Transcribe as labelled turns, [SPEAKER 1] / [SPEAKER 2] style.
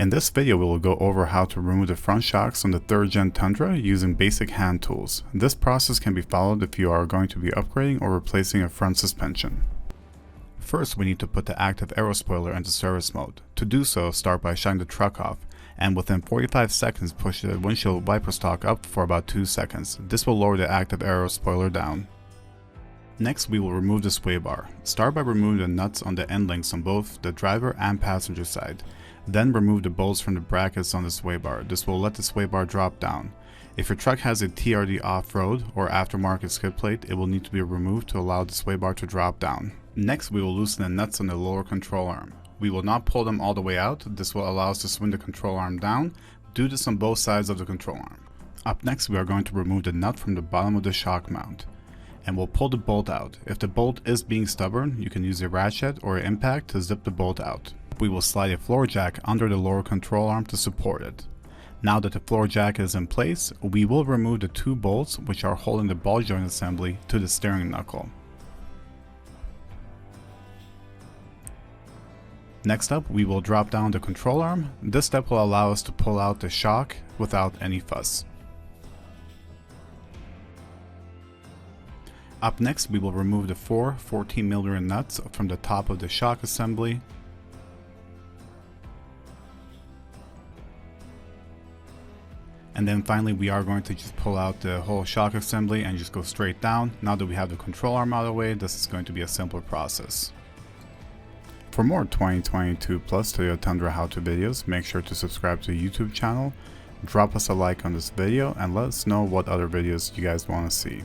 [SPEAKER 1] In this video, we will go over how to remove the front shocks on the 3rd Gen Tundra using basic hand tools. This process can be followed if you are going to be upgrading or replacing a front suspension. First, we need to put the active aero spoiler into service mode. To do so, start by shutting the truck off, and within 45 seconds push the windshield wiper stalk up for about 2 seconds. This will lower the active aero spoiler down. Next, we will remove the sway bar. Start by removing the nuts on the end links on both the driver and passenger side. Then remove the bolts from the brackets on the sway bar. This will let the sway bar drop down. If your truck has a TRD off-road or aftermarket skid plate, it will need to be removed to allow the sway bar to drop down. Next, we will loosen the nuts on the lower control arm. We will not pull them all the way out. This will allow us to swing the control arm down. Do this on both sides of the control arm. Up next, we are going to remove the nut from the bottom of the shock mount, and we'll pull the bolt out. If the bolt is being stubborn, you can use a ratchet or an impact to zip the bolt out. We will slide a floor jack under the lower control arm to support it. Now that the floor jack is in place, we will remove the 2 bolts which are holding the ball joint assembly to the steering knuckle. Next up, we will drop down the control arm. This step will allow us to pull out the shock without any fuss. Up next, we will remove the 4 14mm nuts from the top of the shock assembly. And then finally, we are going to just pull out the whole shock assembly and just go straight down. Now that we have the control arm out of the way, this is going to be a simpler process. For more 2022 plus Toyota Tundra how-to videos, make sure to subscribe to the YouTube channel, drop us a like on this video, and let us know what other videos you guys want to see.